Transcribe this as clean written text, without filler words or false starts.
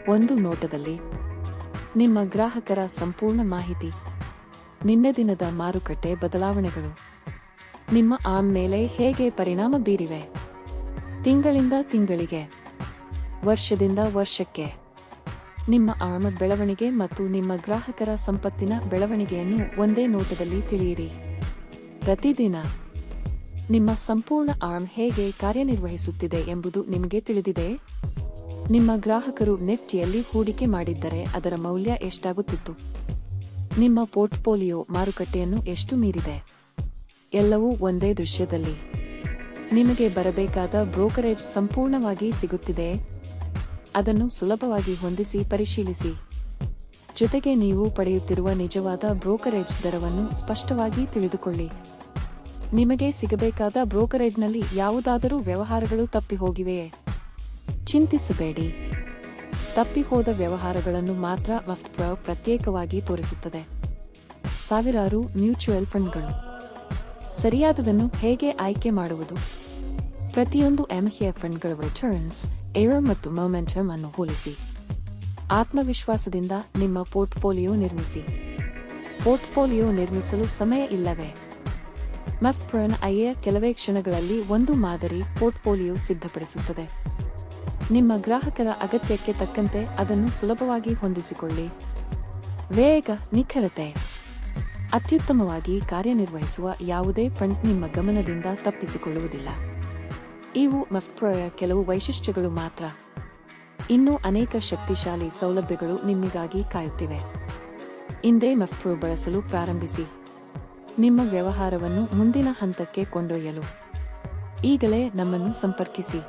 ಒಂದು ನೋಟದಲ್ಲಿ ನಿಮ್ಮ ಗ್ರಾಹಕರ ಸಂಪೂರ್ಣ ಮಾಹಿತಿ. ನಿನ್ನೆ ದಿನದ ಮಾರುಕಟ್ಟೆ ಬದಲಾವಣೆಗಳು ನಿಮ್ಮ ಆರ್ಮ್ ಮೇಲೆ ಹೇಗೆ ಪರಿಣಾಮ ಬೀರಿವೆ? ತಿಂಗಳಿಂದ ತಿಂಗಳಿಗೆ, ವರ್ಷದಿಂದ ವರ್ಷಕ್ಕೆ ನಿಮ್ಮ ಆರ್ಮ್ ಬೆಳವಣಿಗೆ ಮತ್ತು ನಿಮ್ಮ ಗ್ರಾಹಕರ ಸಂಪತ್ತಿನ ಬೆಳವಣಿಗೆಯನ್ನು ಒಂದೇ ನೋಟದಲ್ಲಿ ತಿಳಿಯಿರಿ. ಪ್ರತಿದಿನ ನಿಮ್ಮ ಸಂಪೂರ್ಣ ಆರ್ಮ್ ಹೇಗೆ ಕಾರ್ಯನಿರ್ವಹಿಸುತ್ತಿದೆ ಎಂಬುದು ನಿಮಗೆ ತಿಳಿದಿದೆ? ನಿಮ್ಮ ಗ್ರಾಹಕರು ನಿಫ್ಟಿಯಲ್ಲಿ ಹೂಡಿಕೆ ಮಾಡಿದ್ದರೆ ಅದರ ಮೌಲ್ಯ ಎಷ್ಟಾಗುತ್ತಿತ್ತು? ನಿಮ್ಮ ಪೋರ್ಟ್ಫೋಲಿಯೋ ಮಾರುಕಟ್ಟೆಯನ್ನು ಎಷ್ಟು ಮೀರಿದೆ? ಎಲ್ಲವೂ ಒಂದೇ ದೃಶ್ಯದಲ್ಲಿ. ನಿಮಗೆ ಬರಬೇಕಾದ ಬ್ರೋಕರೇಜ್ ಸಂಪೂರ್ಣವಾಗಿ ಸಿಗುತ್ತಿದೆ. ಅದನ್ನು ಸುಲಭವಾಗಿ ಹೊಂದಿಸಿ ಪರಿಶೀಲಿಸಿ. ಜೊತೆಗೆ ನೀವು ಪಡೆಯುತ್ತಿರುವ ನಿಜವಾದ ಬ್ರೋಕರೇಜ್ ದರವನ್ನು ಸ್ಪಷ್ಟವಾಗಿ ತಿಳಿದುಕೊಳ್ಳಿ. ನಿಮಗೆ ಸಿಗಬೇಕಾದ ಬ್ರೋಕರೇಜ್ನಲ್ಲಿ ಯಾವುದಾದರೂ ವ್ಯವಹಾರಗಳು ತಪ್ಪಿಹೋಗಿವೆಯೇ? ಚಿಂತಿಸಬೇಡಿ. ತಪ್ಪಿಹೋದ ವ್ಯವಹಾರಗಳನ್ನು ಮಾತ್ರ ಮಫ್ಟ್ಪ್ರೋ ಪ್ರತ್ಯೇಕವಾಗಿ ತೋರಿಸುತ್ತದೆ. ಸಾವಿರಾರು ಮ್ಯೂಚುವಲ್ ಫಂಡ್ಗಳು. ಸರಿಯಾದದನ್ನು ಹೇಗೆ ಆಯ್ಕೆ ಮಾಡುವುದು? ಪ್ರತಿಯೊಂದು ಎಂಎಫ್ ಫಂಡ್ಗಳ ರಿಟರ್ನ್ಸ್, ಏರ್ ಮತ್ತು ಮೊಮೆಂಟಮ್ ಅನ್ನು ಹೋಲಿಸಿ. ಆತ್ಮವಿಶ್ವಾಸದಿಂದ ನಿಮ್ಮ ಪೋರ್ಟ್ಫೋಲಿಯೋ ನಿರ್ಮಿಸಿ. ಪೋರ್ಟ್ಫೋಲಿಯೋ ನಿರ್ಮಿಸಲು ಸಮಯ ಇಲ್ಲವೇ? ಮಫ್ಟ್ಪ್ರೋನ ಐಎ ಕೆಲವೇ ಕ್ಷಣಗಳಲ್ಲಿ ಒಂದು ಮಾದರಿ ಪೋರ್ಟ್ಫೋಲಿಯೋ ಸಿದ್ಧಪಡಿಸುತ್ತದೆ. ನಿಮ್ಮ ಗ್ರಾಹಕರ ಅಗತ್ಯಕ್ಕೆ ತಕ್ಕಂತೆ ಅದನ್ನು ಸುಲಭವಾಗಿ ಹೊಂದಿಸಿಕೊಳ್ಳಿ. ವೇಗ, ನಿಖರತೆ. ಅತ್ಯುತ್ತಮವಾಗಿ ಕಾರ್ಯನಿರ್ವಹಿಸುವ ಯಾವುದೇ ಫಂಡ್ ನಿಮ್ಮ ಗಮನದಿಂದ ತಪ್ಪಿಸಿಕೊಳ್ಳುವುದಿಲ್ಲ. ಇವು ಮಫ್ಟ್ಪ್ರೋಯ ಕೆಲವು ವೈಶಿಷ್ಟ್ಯಗಳು ಮಾತ್ರ. ಇನ್ನೂ ಅನೇಕ ಶಕ್ತಿಶಾಲಿ ಸೌಲಭ್ಯಗಳು ನಿಮಗಾಗಿ ಕಾಯುತ್ತಿವೆ. ಇಂದೇ ಮಫ್ಟ್ಪ್ರೋ ಬಳಸಲು ಪ್ರಾರಂಭಿಸಿ. ನಿಮ್ಮ ವ್ಯವಹಾರವನ್ನು ಮುಂದಿನ ಹಂತಕ್ಕೆ ಕೊಂಡೊಯ್ಯಲು ಈಗಲೇ ನಮ್ಮನ್ನು ಸಂಪರ್ಕಿಸಿ.